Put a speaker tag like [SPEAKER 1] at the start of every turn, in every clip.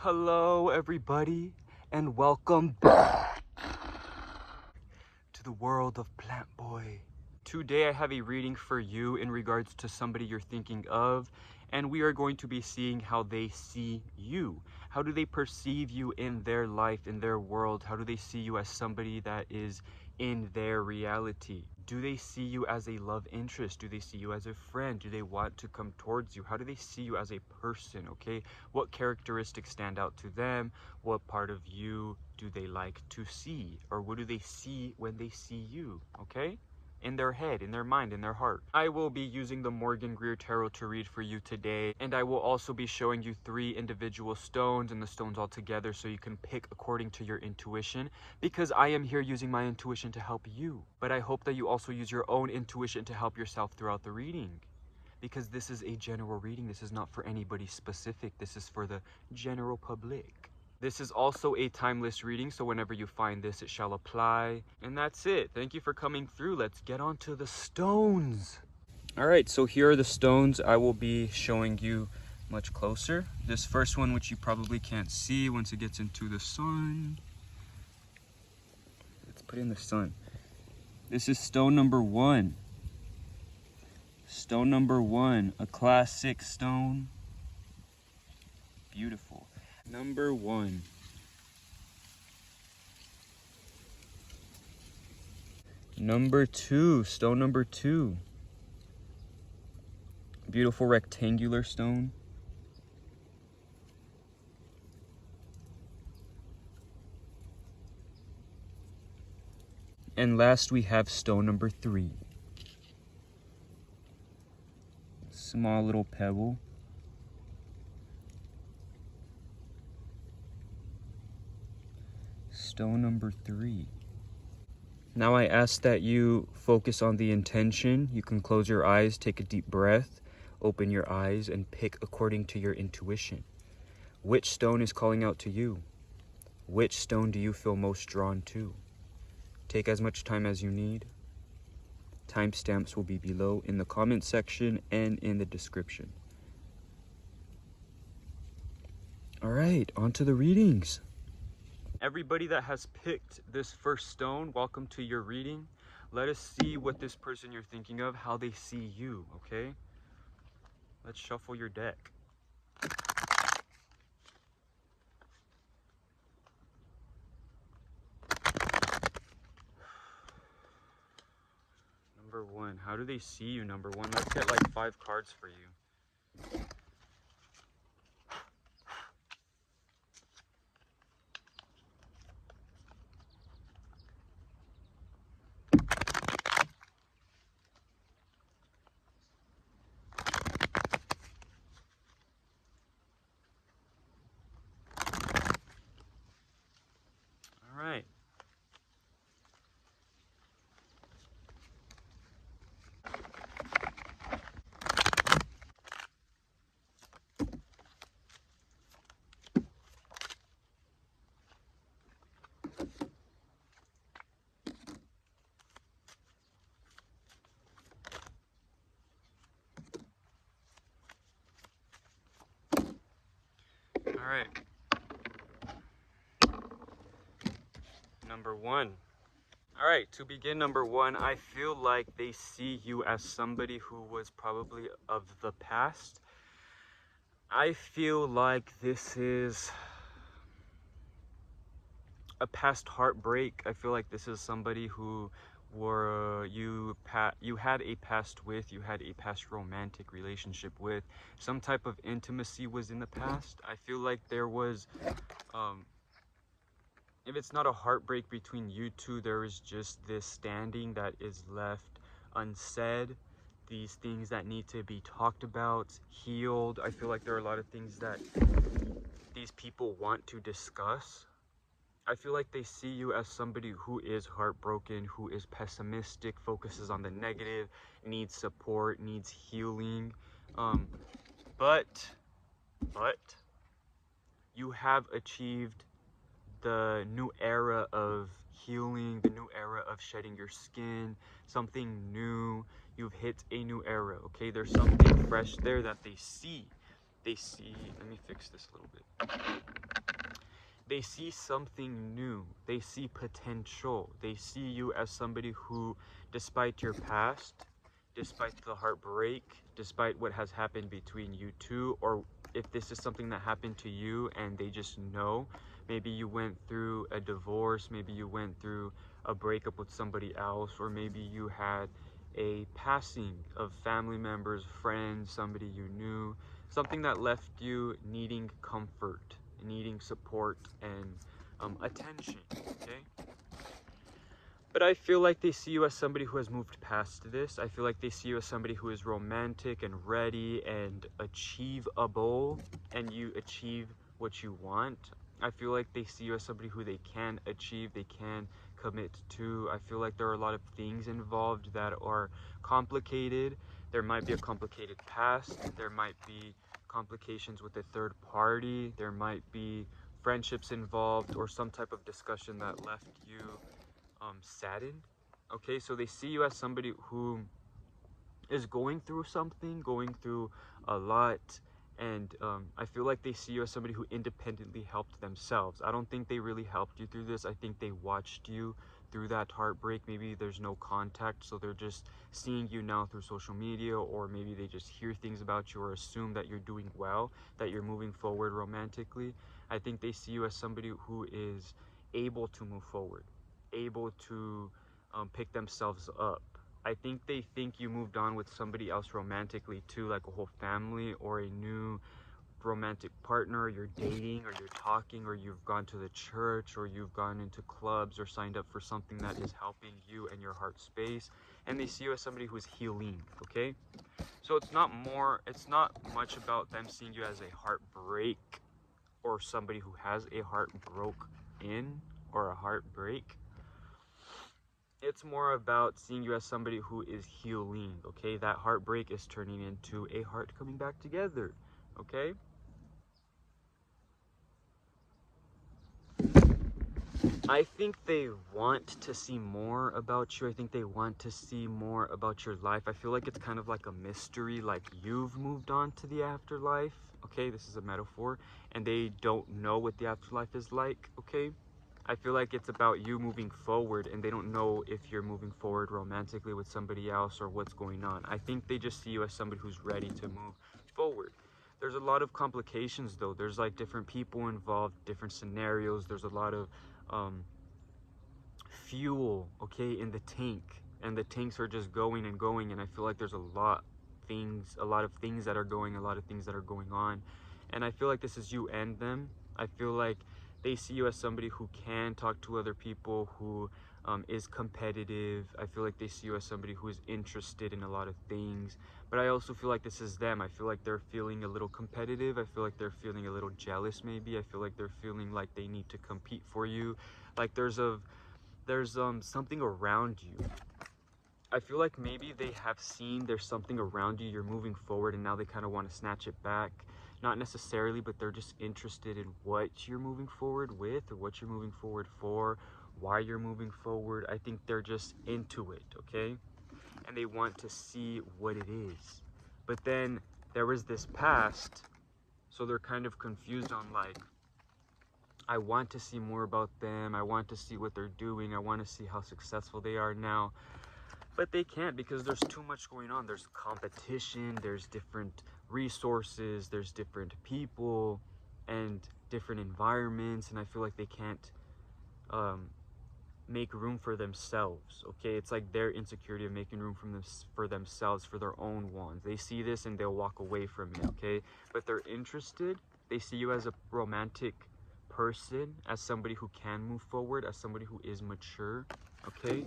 [SPEAKER 1] Hello everybody and welcome back to the world of Plantboi. Today I have a reading for you in regards to somebody you're thinking of, and we are going to be seeing how they see you. How do they perceive you in their life, in their world? How do they see you as somebody that is in their reality? Do they see you as a love interest? Do they see you as a friend? Do they want to come towards you? How do they see you as a person, okay? What characteristics stand out to them? What part of you do they like to see? Or what do they see when they see you, okay? In their head, in their mind, in their heart. I will be using the Morgan Greer Tarot to read for you today, and I will also be showing you 3 individual stones and the stones all together so you can pick according to your intuition, because I am here using my intuition to help you. But I hope that you also use your own intuition to help yourself throughout the reading, because this is a general reading. This is not for anybody specific. This is for the general public. This is also a timeless reading, so whenever you find this, it shall apply. And that's it. Thank you for coming through. Let's get on to the stones. All right, so here are the stones I will be showing you much closer. This first one, which you probably can't see once it gets into the sun. Let's put it in the sun. This is stone number 1. Stone number 1, a classic stone. Beautiful. Number 1. Number 2, stone number 2. Beautiful rectangular stone. And last we have stone number 3. Small little pebble. Stone number 3. Now I ask that you focus on the intention. You can close your eyes, take a deep breath, open your eyes, and pick according to your intuition. Which stone is calling out to you? Which stone do you feel most drawn to? Take as much time as you need. Timestamps will be below in the comment section and in the description. All right, on to the readings. Everybody that has picked this first stone, welcome to your reading. Let us see what this person you're thinking of, how they see you, okay? Let's shuffle your deck. Number 1, how do they see you, number 1? Let's get like 5 cards for you. All right. All right. Number 1. All right, to begin, number 1, I feel like they see you as somebody who was probably of the past. I feel like this is a past heartbreak. I feel like this is somebody who you had a past with, you had a past romantic relationship with. Some type of intimacy was in the past. I feel like there was if it's not a heartbreak between you two, there is just this standing that is left unsaid, these things that need to be talked about, healed. I feel like there are a lot of things that these people want to discuss. I feel like they see you as somebody who is heartbroken, who is pessimistic, focuses on the negative, needs support, needs healing. But you have achieved the new era of healing, the new era of shedding your skin, something new. You've hit a new era, okay? There's something fresh there that they see. Let me fix this a little bit. they see something new. They see potential. They see you as somebody who, despite your past, despite the heartbreak, despite what has happened between you two, or if this is something that happened to you and they just know, maybe you went through a divorce, maybe you went through a breakup with somebody else, or maybe you had a passing of family members, friends, somebody you knew, something that left you needing comfort, needing support and attention, okay? But I feel like they see you as somebody who has moved past this. I feel like they see you as somebody who is romantic and ready and achievable, and you achieve what you want. I feel like they see you as somebody who they can achieve, they can commit to. I feel like there are a lot of things involved that are complicated. There might be a complicated past. There might be complications with a third party. There might be friendships involved or some type of discussion that left you saddened. Okay, so they see you as somebody who is going through something, going through a lot, and I feel like they see you as somebody who independently helped themselves. I don't think they really helped you through this. I think they watched you through that heartbreak. Maybe there's no contact, so they're just seeing you now through social media, or maybe they just hear things about you or assume that you're doing well, that you're moving forward romantically. I think they see you as somebody who is able to move forward, able to pick themselves up. I think they think you moved on with somebody else romantically too, like a whole family or a new romantic partner you're dating, or you're talking, or you've gone to the church, or you've gone into clubs or signed up for something that is helping you and your heart space. And they see you as somebody who's healing, okay? So it's not much about them seeing you as a heartbreak or somebody who has a heart broke in or a heartbreak. It's more about seeing you as somebody who is healing, okay? That heartbreak is turning into a heart coming back together, okay? I think they want to see more about you. I think they want to see more about your life. I feel like it's kind of like a mystery, like you've moved on to the afterlife, okay? This is a metaphor, and they don't know what the afterlife is like, okay? I feel like it's about you moving forward, and they don't know if you're moving forward romantically with somebody else or what's going on. I think they just see you as somebody who's ready to move forward. There's a lot of complications though. There's like different people involved, different scenarios. There's a lot of fuel, okay, in the tank, and the tanks are just going and going, and I feel like there's a lot of things that are going on, and I feel like this is you and them. I feel like they see you as somebody who can talk to other people, who is competitive. I feel like they see you as somebody who is interested in a lot of things, but I also feel like this is them. I feel like they're feeling a little competitive. I feel like they're feeling a little jealous maybe. I feel like they're feeling like they need to compete for you, like there's something around you. I feel like maybe they have seen there's something around you, you're moving forward, and now they kind of want to snatch it back. Not necessarily, but they're just interested in what you're moving forward with, or what you're moving forward for, why you're moving forward. I think they're just into it, okay? And they want to see what it is. But then there was this past, so they're kind of confused on like, I want to see more about them. I want to see what they're doing. I want to see how successful they are now. But they can't, because there's too much going on. There's competition, there's different resources, there's different people and different environments, and I feel like they can't make room for themselves, okay? It's like their insecurity of making room for themselves, for their own wants. They see this and they'll walk away from it, okay? But they're interested. They see you as a romantic person, as somebody who can move forward, as somebody who is mature, okay?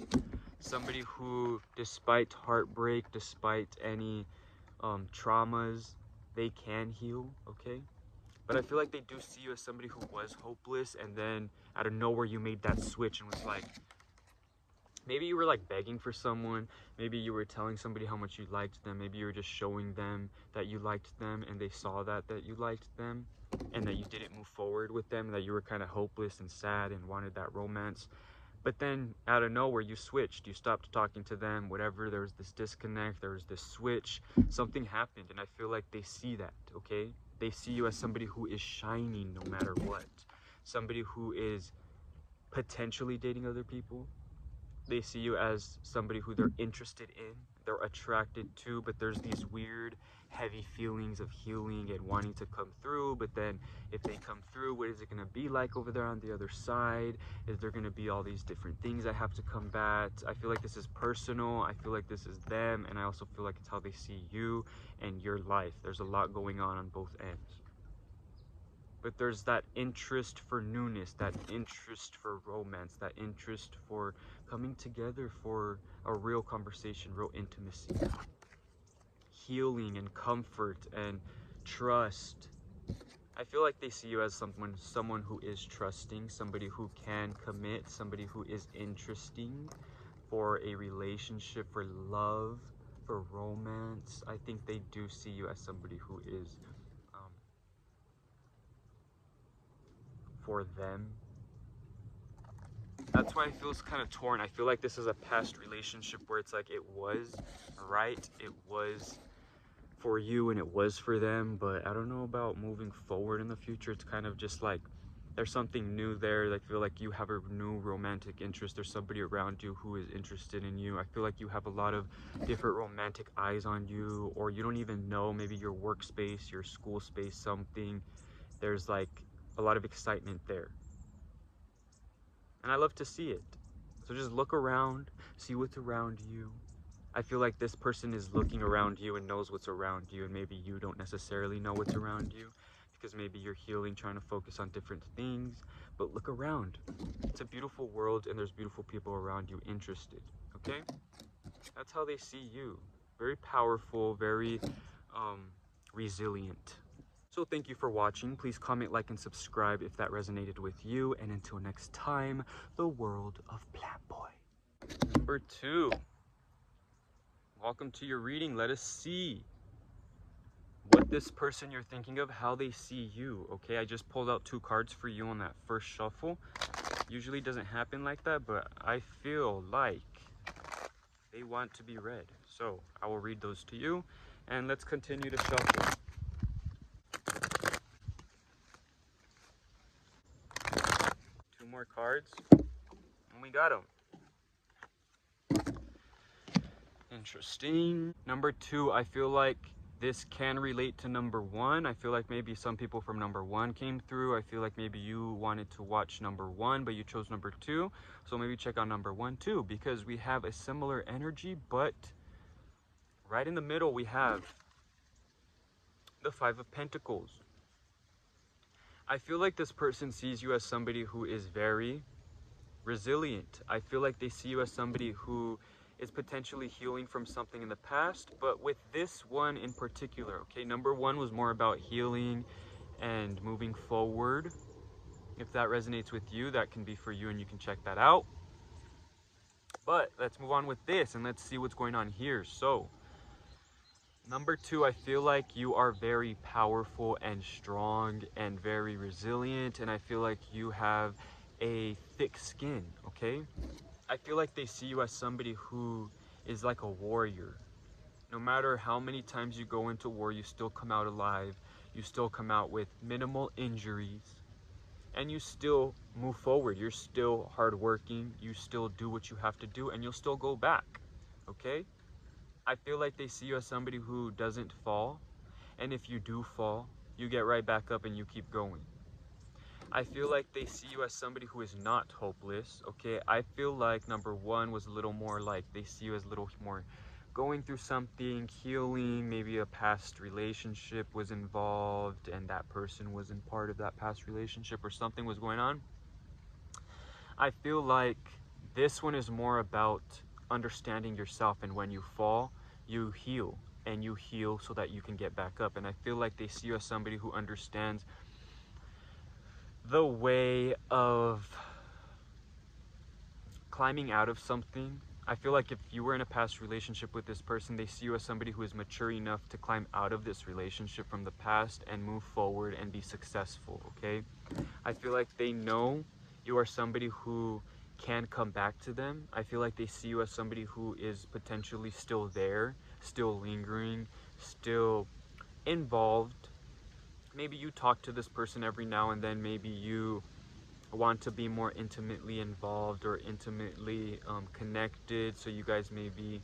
[SPEAKER 1] Somebody who, despite heartbreak, despite any traumas, they can heal, okay? But I feel like they do see you as somebody who was hopeless, and then out of nowhere you made that switch and was like, maybe you were like begging for someone, maybe you were telling somebody how much you liked them, maybe you were just showing them that you liked them, and they saw that you liked them, and that you didn't move forward with them, that you were kind of hopeless and sad and wanted that romance. But then out of nowhere you switched, you stopped talking to them, whatever, there was this disconnect, there was this switch, something happened, and I feel like they see that, okay? They see you as somebody who is shining no matter what. somebody who is potentially dating other people. They see you as somebody who they're interested in, they're attracted to, but there's these weird, heavy feelings of healing and wanting to come through. But then if they come through, what is it going to be like over there on the other side? Is there going to be all these different things I have to combat? I feel like this is personal. I feel like this is them. And I also feel like it's how they see you and your life. There's a lot going on both ends. But there's that interest for newness, that interest for romance, that interest for coming together for a real conversation, real intimacy, healing and comfort and trust. I feel like they see you as someone who is trusting, somebody who can commit, somebody who is interesting for a relationship, for love, for romance. I think they do see you as somebody who is for them. That's why I feel it's kind of torn. I feel like this is a past relationship where it's like it was right, it was for you and it was for them, but I don't know about moving forward in the future. It's kind of just like there's something new there. I feel like you have a new romantic interest. There's somebody around you who is interested in you. I feel like you have a lot of different romantic eyes on you, or you don't even know, maybe your workspace, your school space, something. There's like a lot of excitement there. And I love to see it. So just look around, see what's around you. I feel like this person is looking around you and knows what's around you, and maybe you don't necessarily know what's around you because maybe you're healing, trying to focus on different things. But look around. It's a beautiful world and there's beautiful people around you interested, okay? That's how they see you. Very powerful, very resilient. So thank you for watching. Please comment, like, and subscribe if that resonated with you. And until next time, the world of Plantboi. Number 2. Welcome to your reading. Let us see what this person you're thinking of, how they see you. Okay, I just pulled out 2 cards for you on that first shuffle. Usually doesn't happen like that, but I feel like they want to be read. So I will read those to you, and let's continue to shuffle. 2 more cards, and we got them. Interesting. Number 2, I feel like this can relate to number 1. I feel like maybe some people from number 1 came through. I feel like maybe you wanted to watch number 1, but you chose number 2. So maybe check out number 1 too, because we have a similar energy, but right in the middle we have the 5 of Pentacles. I feel like this person sees you as somebody who is very resilient. I feel like they see you as somebody who is potentially healing from something in the past, but with this one in particular, okay, number 1 was more about healing and moving forward. If that resonates with you, that can be for you and you can check that out. But let's move on with this and let's see what's going on here. So number 2, I feel like you are very powerful and strong and very resilient, and I feel like you have a thick skin, okay? I feel like they see you as somebody who is like a warrior. No matter how many times you go into war, you still come out alive. You still come out with minimal injuries. And you still move forward. You're still hardworking. You still do what you have to do, and you'll still go back, okay? I feel like they see you as somebody who doesn't fall. And if you do fall, you get right back up and you keep going. I feel like they see you as somebody who is not hopeless, okay? I feel like number 1 was a little more like they see you as a little more going through something, healing, maybe a past relationship was involved and that person wasn't part of that past relationship or something was going on. I feel like this one is more about understanding yourself, and when you fall, you heal, and you heal so that you can get back up. And I feel like they see you as somebody who understands the way of climbing out of something. I feel like if you were in a past relationship with this person, they see you as somebody who is mature enough to climb out of this relationship from the past and move forward and be successful, okay? I feel like they know you are somebody who can come back to them. I feel like they see you as somebody who is potentially still there, still lingering, still involved. Maybe you talk to this person every now and then, maybe you want to be more intimately involved or intimately connected. So you guys maybe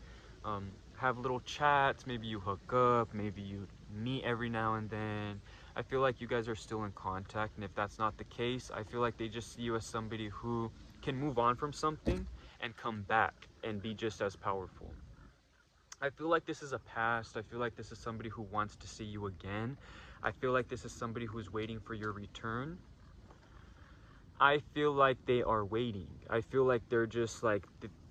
[SPEAKER 1] have little chats, maybe you hook up, maybe you meet every now and then. I feel like you guys are still in contact, and if that's not the case, I feel like they just see you as somebody who can move on from something and come back and be just as powerful. I feel like this is a past. I feel like this is somebody who wants to see you again. I feel like this is somebody who's waiting for your return. I feel like they are waiting. I feel like they're just like,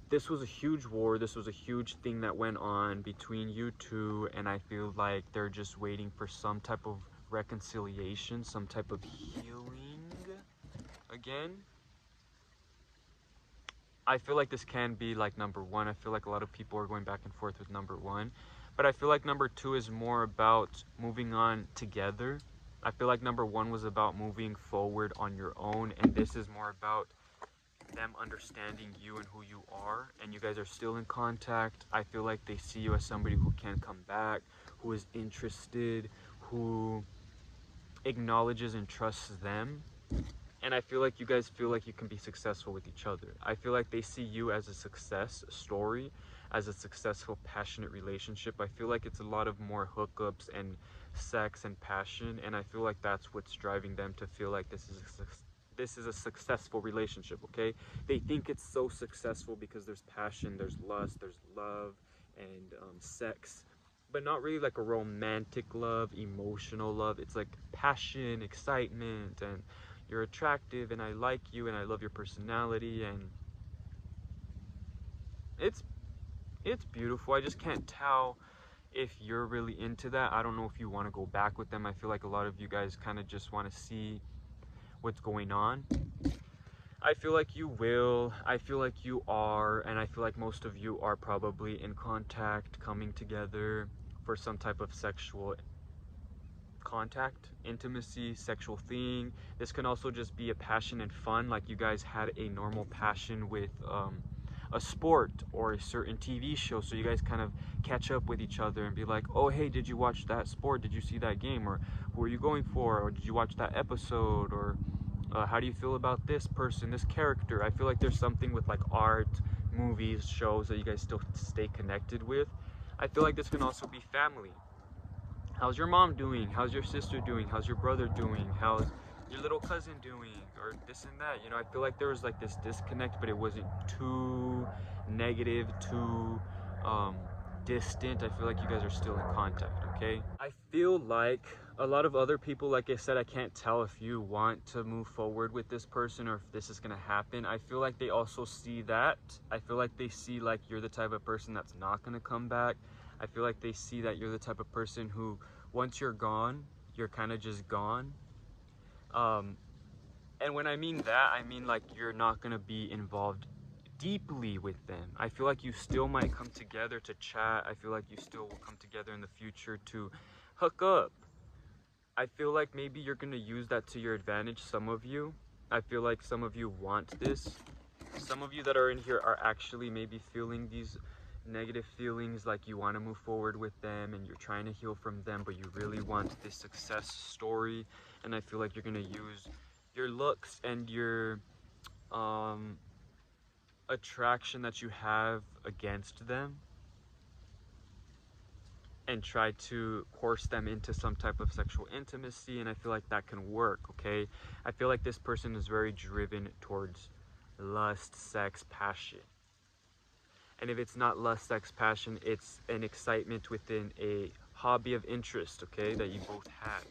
[SPEAKER 1] this was a huge war. This was a huge thing that went on between you two. And I feel like they're just waiting for some type of reconciliation, some type of healing again. I feel like this can be like number one. I feel like a lot of people are going back and forth with number one. But I feel like number two is more about moving on together. I feel like number one was about moving forward on your own, and this is more about them understanding you and who you are, and you guys are still in contact. I feel like they see you as somebody who can come back, who is interested, who acknowledges and trusts them. And I feel like you guys feel like you can be successful with each other. I feel like they see you as a success story, as a successful, passionate relationship. I feel like it's a lot of more hookups and sex and passion, and I feel like that's what's driving them to feel like this is a successful relationship, okay? They think it's so successful because there's passion, there's lust, there's love, and sex, but not really like a romantic love, emotional love. It's like passion, excitement, and you're attractive, and I like you, and I love your personality, and it's beautiful. I just can't tell if you're really into that. I don't know if you want to go back with them. I feel like a lot of you guys kind of just want to see what's going on. I feel like you will. I feel like you are, and I feel like most of you are probably in contact, coming together for some type of sexual contact, intimacy, sexual thing. This can also just be a passion and fun, like you guys had a normal passion with a sport or a certain TV show, so you guys kind of catch up with each other and be like, oh hey, did you watch that sport, did you see that game, or who are you going for, or did you watch that episode, or how do you feel about this person, this character. I feel like there's something with like art, movies, shows that you guys still stay connected with. I feel like this can also be family. How's your mom doing? How's your sister doing? How's your brother doing? How's your little cousin doing? Or this and that. You know, I feel like there was like this disconnect, but it wasn't too negative, too distant. I feel like you guys are still in contact, okay? I feel like a lot of other people, like I said, I can't tell if you want to move forward with this person or if this is gonna happen. I feel like they also see that. I feel like they see like you're the type of person that's not gonna come back. I feel like they see that you're the type of person who, once you're gone, you're kind of just gone. And when I mean that, I mean like you're not gonna be involved deeply with them. I feel like you still might come together to chat. I feel like you still will come together in the future to hook up. I feel like maybe you're gonna use that to your advantage, some of you. I feel like some of you want this. Some of you that are in here are actually maybe feeling these negative feelings, like you want to move forward with them and you're trying to heal from them, but you really want this success story. And I feel like you're going to use your looks and your attraction that you have against them and try to coerce them into some type of sexual intimacy, and I feel like that can work, okay? I feel like this person is very driven towards lust, sex, passion. And if it's not lust, sex, passion, it's an excitement within a hobby of interest, okay, that you both had.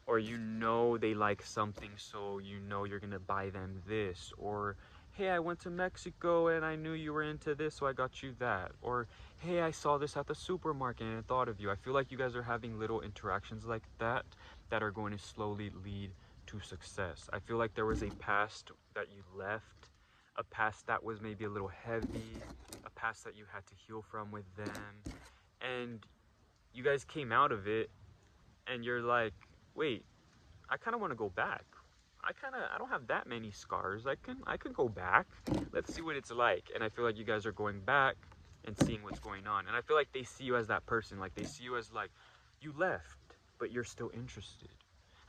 [SPEAKER 1] Or you know they like something, so you know you're gonna buy them this. Or, hey, I went to Mexico and I knew you were into this, so I got you that. Or, hey, I saw this at the supermarket and I thought of you. I feel like you guys are having little interactions like that that are going to slowly lead to success. I feel like there was a past that you left, a past that was maybe a little heavy, a past that you had to heal from with them, and you guys came out of it and you're like, wait, I kind of want to go back. I don't have that many scars. I can go back. Let's see what it's like. And I feel like you guys are going back and seeing what's going on. And I feel like they see you as that person. Like they see you as like, you left, but you're still interested.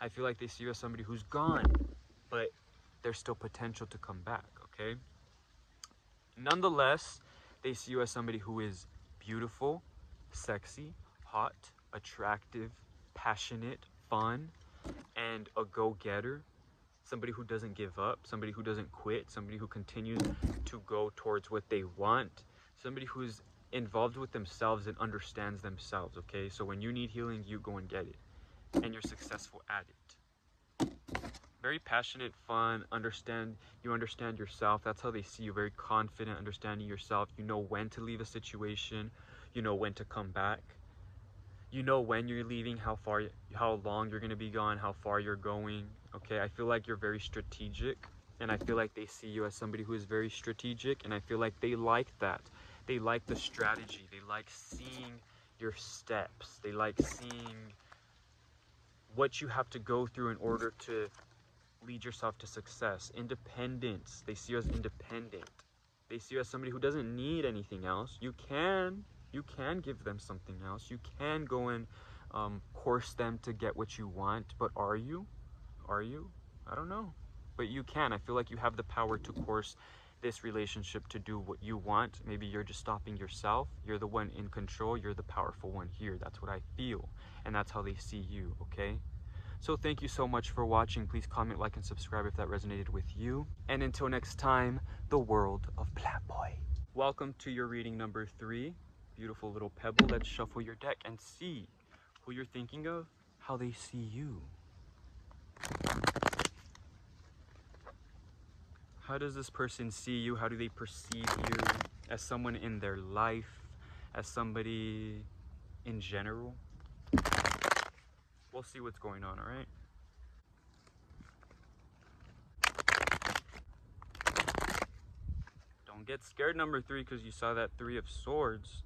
[SPEAKER 1] I feel like they see you as somebody who's gone, but there's still potential to come back, okay? Nonetheless, they see you as somebody who is beautiful, sexy, hot, attractive, passionate, fun, and a go-getter. Somebody who doesn't give up, somebody who doesn't quit, somebody who continues to go towards what they want, somebody who's involved with themselves and understands themselves, okay? So when you need healing, you go and get it, and you're successful at it. Very passionate, fun, you understand yourself. That's how they see you, very confident, understanding yourself. You know when to leave a situation, you know when to come back. You know when you're leaving, how long you're going to be gone, how far you're going, okay? I feel like you're very strategic, and I feel like they see you as somebody who is very strategic, and I feel like they like that. They like the strategy. They like seeing your steps. They like seeing what you have to go through in order to lead yourself to success. Independence. They see you as independent. They see you as somebody who doesn't need anything else. You can give them something else. You can go and course them to get what you want, but are you? I don't know, but you can. I feel like you have the power to course this relationship to do what you want. Maybe you're just stopping yourself. You're the one in control. You're the powerful one here. That's what I feel, and that's how they see you, okay? So thank you so much for watching. Please comment, like, and subscribe if that resonated with you. And until next time, the world of Plantboi. Welcome to your reading number 3. Beautiful little pebble. Let's shuffle your deck and see who you're thinking of, how they see you. How does this person see you? How do they perceive you as someone in their life, as somebody in general? We'll see what's going on, all right? Don't get scared, number 3, because you saw that 3 of Swords.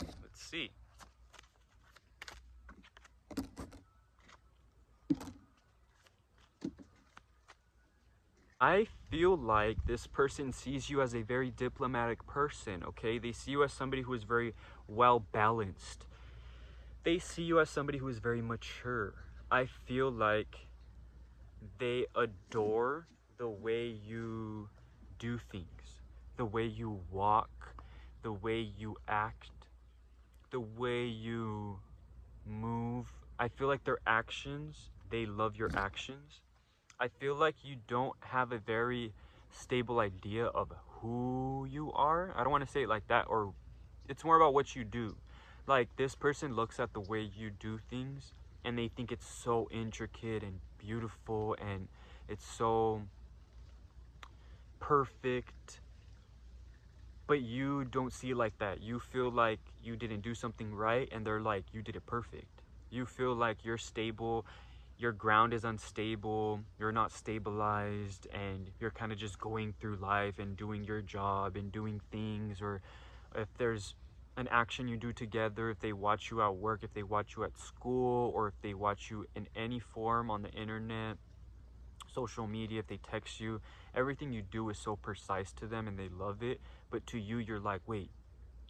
[SPEAKER 1] Let's see. I feel like this person sees you as a very diplomatic person, okay? They see you as somebody who is very well balanced. They see you as somebody who is very mature. I feel like they adore the way you do things, the way you walk, the way you act, the way you move. I feel like their actions, they love your actions. I feel like you don't have a very stable idea of who you are. I don't want to say it like that, or it's more about what you do. Like, this person looks at the way you do things and they think it's so intricate and beautiful and it's so perfect, but you don't see it like that. You feel like you didn't do something right, and they're like, you did it perfect. You feel like you're stable, your ground is unstable, you're not stabilized, and you're kind of just going through life and doing your job and doing things. Or if there's an action you do together, if they watch you at work, if they watch you at school, or if they watch you in any form on the internet, social media, if they text you, everything you do is so precise to them and they love it. But to you, you're like, wait,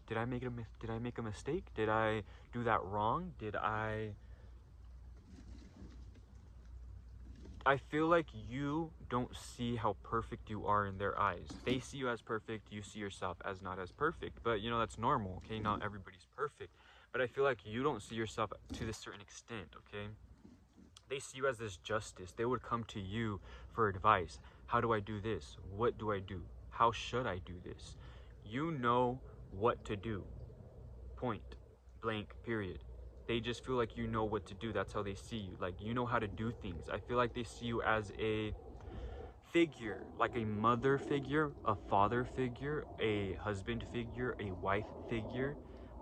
[SPEAKER 1] did I make a mistake? Did I do that wrong? I feel like you don't see how perfect you are in their eyes. They see you as perfect, you see yourself as not as perfect. But you know, that's normal, okay? Not everybody's perfect. But I feel like you don't see yourself to this certain extent, okay? They see you as this justice. They would come to you for advice. How do I do this? What do I do? How should I do this? You know what to do. Point blank, period. They just feel like you know what to do. That's how they see you. Like, you know how to do things. I feel like they see you as a figure, like a mother figure, a father figure, a husband figure, a wife figure,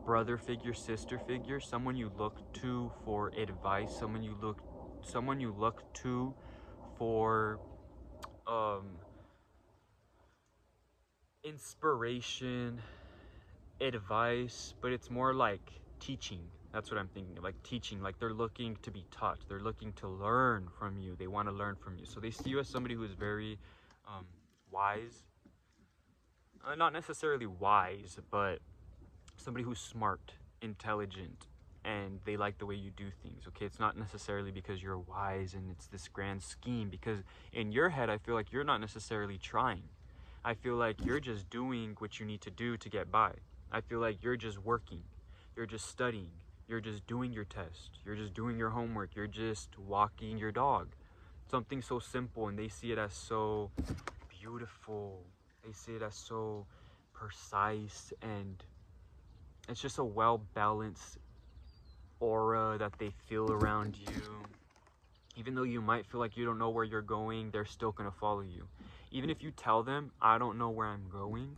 [SPEAKER 1] brother figure, sister figure, someone you look to for advice, someone you look to for inspiration, advice, but it's more like teaching. That's what I'm thinking of, like teaching. Like, they're looking to be taught, they're looking to learn from you, they want to learn from you. So they see you as somebody who is very wise, not necessarily wise, but somebody who's smart, intelligent, and they like the way you do things, okay? It's not necessarily because you're wise and it's this grand scheme, because in your head, I feel like you're not necessarily trying. I feel like you're just doing what you need to do to get by. I feel like you're just working, you're just studying, you're just doing your test, you're just doing your homework, you're just walking your dog. Something so simple, and they see it as so beautiful. They see it as so precise, and it's just a well-balanced aura that they feel around you. Even though you might feel like you don't know where you're going, they're still gonna follow you. Even if you tell them, I don't know where I'm going,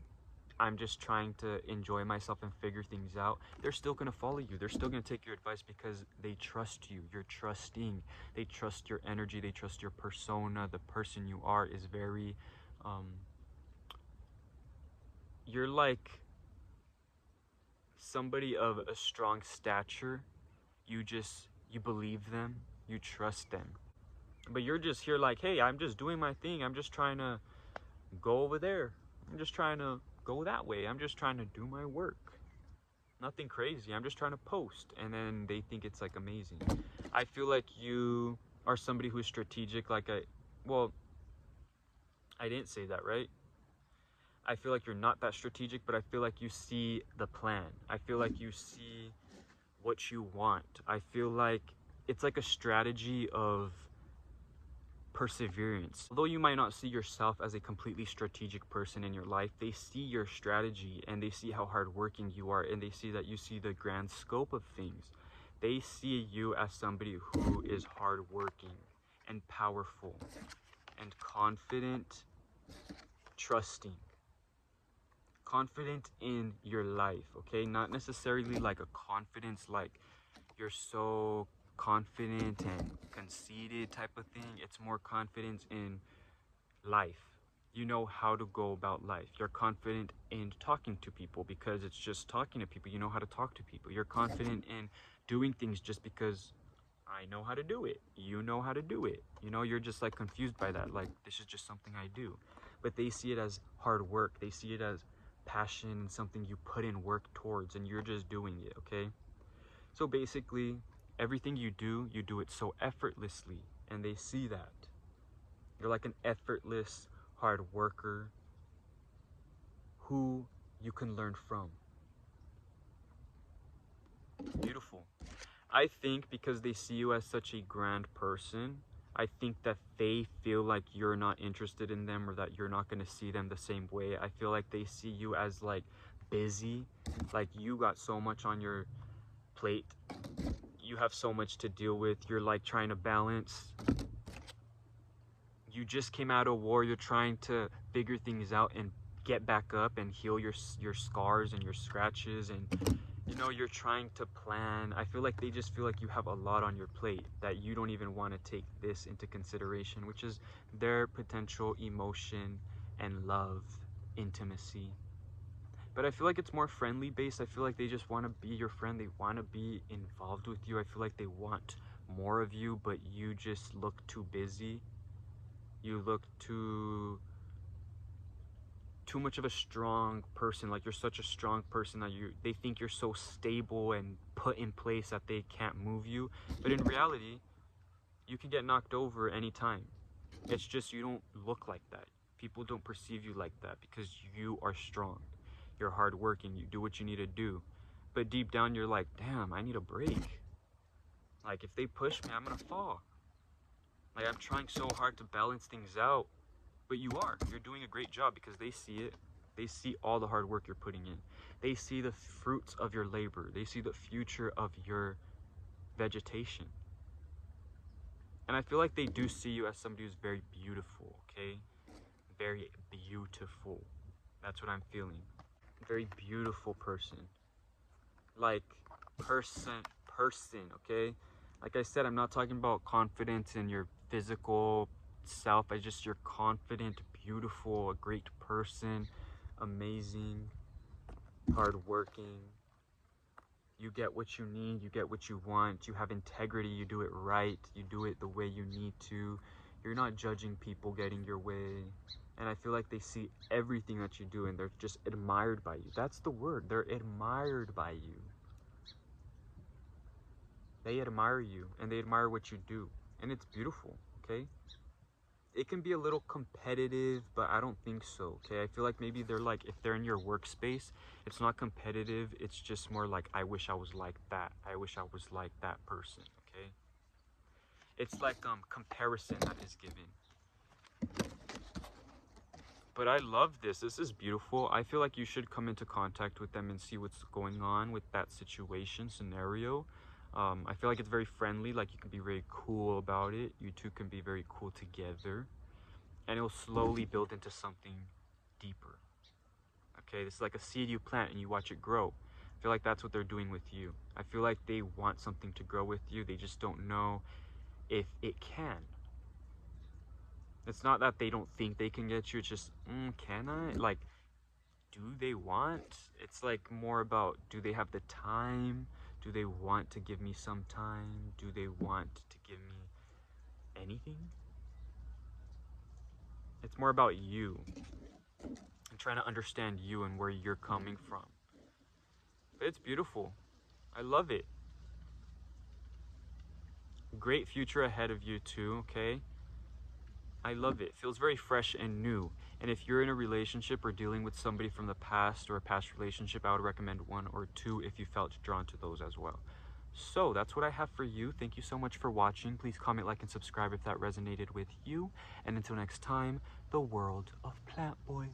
[SPEAKER 1] I'm just trying to enjoy myself and figure things out, they're still gonna follow you. They're still gonna take your advice because they trust you. You're trusting. They trust your energy. They trust your persona. The person you are is very, you're like somebody of a strong stature. You believe them, you trust them. But you're just here like, hey, I'm just doing my thing. I'm just trying to go over there. I'm just trying to go that way. I'm just trying to do my work. Nothing crazy. I'm just trying to post. And then they think it's like amazing. I feel like you are somebody who's strategic. Well, I didn't say that, right? I feel like you're not that strategic, but I feel like you see the plan. I feel like you see what you want. I feel like it's like a strategy of perseverance. Although you might not see yourself as a completely strategic person in your life, they see your strategy and they see how hardworking you are, and they see that you see the grand scope of things. They see you as somebody who is hardworking and powerful and confident, trusting. Confident in your life, okay? Not necessarily like a confidence like you're so confident and conceited type of thing. It's more confidence in life. You know how to go about life. You're confident in talking to people because it's just talking to people. You know how to talk to people. You're confident in doing things just because I know how to do it. You know how to do it. You know, you're just like confused by that. Like, this is just something I do. But they see it as hard work. They see it as passion and something you put in work towards, and you're just doing it, okay? So basically, everything you do it so effortlessly, and they see that. You're like an effortless hard worker who you can learn from. Beautiful. I think because they see you as such a grand person, I think that they feel like you're not interested in them, or that you're not going to see them the same way. I feel like they see you as like busy, like you got so much on your plate, you have so much to deal with, you're like trying to balance. You just came out of war, you're trying to figure things out and get back up and heal your scars and your scratches, and you know, you're trying to plan. I feel like they just feel like you have a lot on your plate, that you don't even want to take this into consideration, which is their potential emotion and love, intimacy. But I feel like it's more friendly based. I feel like they just want to be your friend. They want to be involved with you. I feel like they want more of you, but you just look too busy. You look too much of a strong person. Like, you're such a strong person that they think you're so stable and put in place that they can't move you. But in reality, you can get knocked over anytime. It's just you don't look like that. People don't perceive you like that because you are strong. You're hardworking. You do what you need to do. But deep down, you're like, damn, I need a break. Like, if they push me, I'm gonna fall. Like, I'm trying so hard to balance things out. But you are. You're doing a great job because they see it. They see all the hard work you're putting in. They see the fruits of your labor. They see the future of your vegetation. And I feel like they do see you as somebody who's very beautiful, okay? Very beautiful. That's what I'm feeling. Very beautiful person. Like, person, okay? Like I said, I'm not talking about confidence in your physical self. I just, you're confident, beautiful, a great person, amazing, hardworking. You get what you need, you get what you want, you have integrity, you do it right, you do it the way you need to. You're not judging people getting your way. And I feel like they see everything that you do and they're just admired by you. That's the word. They're admired by you. They admire you and they admire what you do, and it's beautiful, okay? It can be a little competitive, but I don't think so, okay? I feel like maybe they're like, if they're in your workspace, it's not competitive, it's just more like, I wish I was like that. I wish I was like that person, okay? It's like comparison that is given. But I love this. This is beautiful. I feel like you should come into contact with them and see what's going on with that situation, scenario. I feel like it's very friendly. Like, you can be very cool about it. You two can be very cool together. And it'll slowly build into something deeper. Okay, this is like a seed you plant and you watch it grow. I feel like that's what they're doing with you. I feel like they want something to grow with you. They just don't know if it can. It's not that they don't think they can get you. It's just, can I? Like, do they want? It's like more about, do they have the time? Do they want to give me some time? Do they want to give me anything? It's more about you. I'm trying to understand you and where you're coming from. But it's beautiful. I love it. Great future ahead of you too, okay? I love it. Feels very fresh and new. And if you're in a relationship or dealing with somebody from the past or a past relationship, I would recommend 1 or 2 if you felt drawn to those as well. So that's what I have for you. Thank you so much for watching. Please comment, like, and subscribe if that resonated with you. And until next time, the world of Plantboi.